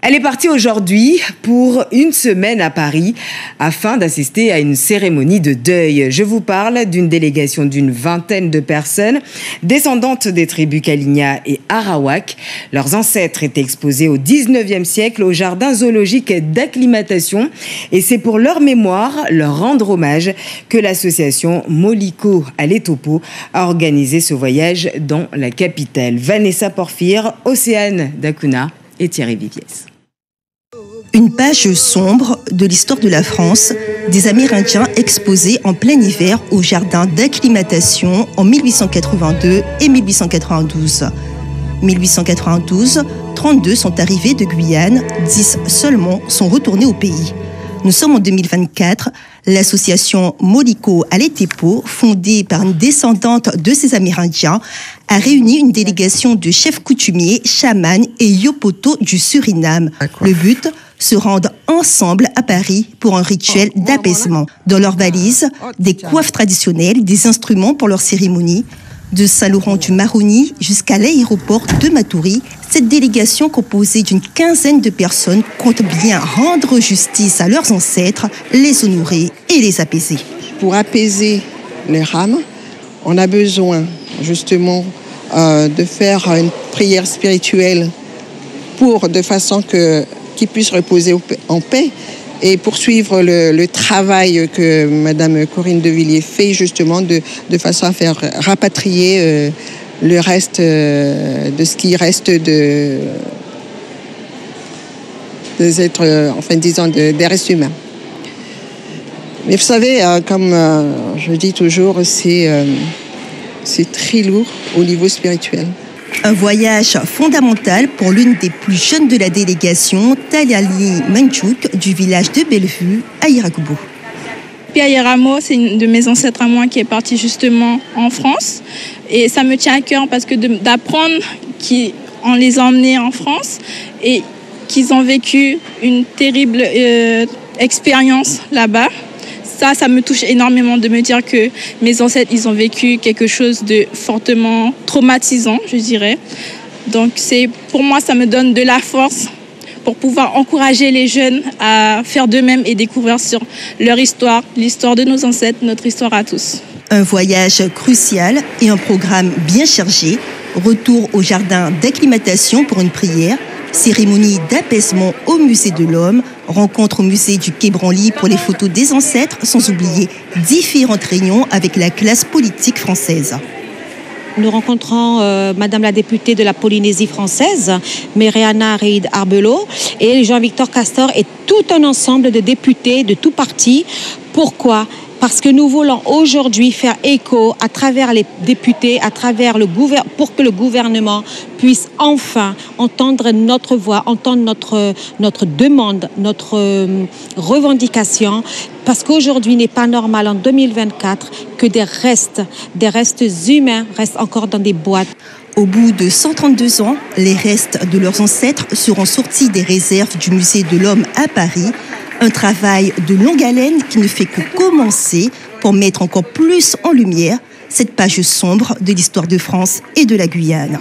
Elle est partie aujourd'hui pour une semaine à Paris afin d'assister à une cérémonie de deuil. Je vous parle d'une délégation d'une vingtaine de personnes, descendantes des tribus Kali'na et Arawak. Leurs ancêtres étaient exposés au 19e siècle au jardin zoologique d'acclimatation. Et c'est pour leur mémoire, leur rendre hommage, que l'association Moliko Aletopo a organisé ce voyage dans la capitale. Vanessa Porphyre, Océane Dacuna et Thierry Viviès. Une page sombre de l'histoire de la France, des Amérindiens exposés en plein hiver au jardin d'acclimatation en 1882 et 1892. 1892, 32 sont arrivés de Guyane, 10 seulement sont retournés au pays. Nous sommes en 2024. L'association Moliko Aletopo, fondée par une descendante de ces Amérindiens, a réuni une délégation de chefs coutumiers, chamans et yopoto du Suriname. Le but, se rendre ensemble à Paris pour un rituel d'apaisement. Dans leurs valises, des coiffes traditionnelles, des instruments pour leur cérémonie. De Saint-Laurent-du-Maroni jusqu'à l'aéroport de Matoury, cette délégation composée d'une quinzaine de personnes compte bien rendre justice à leurs ancêtres, les honorer et les apaiser. Pour apaiser les âmes, on a besoin justement de faire une prière spirituelle de façon qu'ils puissent reposer en paix et poursuivre le travail que Madame Corinne de Villiers fait justement de façon à faire rapatrier le reste de ce qui reste des êtres, enfin disons, des restes humains. Mais vous savez, comme je dis toujours, c'est très lourd au niveau spirituel. Un voyage fondamental pour l'une des plus jeunes de la délégation, Taliali Manchouk, du village de Bellevue, à Iragoubou. Pierre Rameau, c'est une de mes ancêtres à moi qui est partie justement en France. Et ça me tient à cœur parce que d'apprendre qu'on les a emmenés en France et qu'ils ont vécu une terrible expérience là-bas. Ça me touche énormément de me dire que mes ancêtres, ils ont vécu quelque chose de fortement traumatisant, je dirais. Donc pour moi, ça me donne de la force pour pouvoir encourager les jeunes à faire d'eux-mêmes et découvrir sur leur histoire, l'histoire de nos ancêtres, notre histoire à tous. Un voyage crucial et un programme bien chargé. Retour au jardin d'acclimatation pour une prière. Cérémonie d'apaisement au musée de l'Homme, rencontre au musée du Quai Branly pour les photos des ancêtres, sans oublier différentes réunions avec la classe politique française. Nous rencontrons Madame la députée de la Polynésie française, Meriana Reid Arbelot, et Jean-Victor Castor et tout un ensemble de députés de tous partis. Pourquoi ? Parce que nous voulons aujourd'hui faire écho à travers les députés, à travers pour que le gouvernement puisse enfin entendre notre voix, entendre notre demande, notre revendication. Parce qu'aujourd'hui, il n'est pas normal en 2024 que des restes humains restent encore dans des boîtes. Au bout de 132 ans, les restes de leurs ancêtres seront sortis des réserves du musée de l'Homme à Paris. Un travail de longue haleine qui ne fait que commencer pour mettre encore plus en lumière cette page sombre de l'histoire de France et de la Guyane.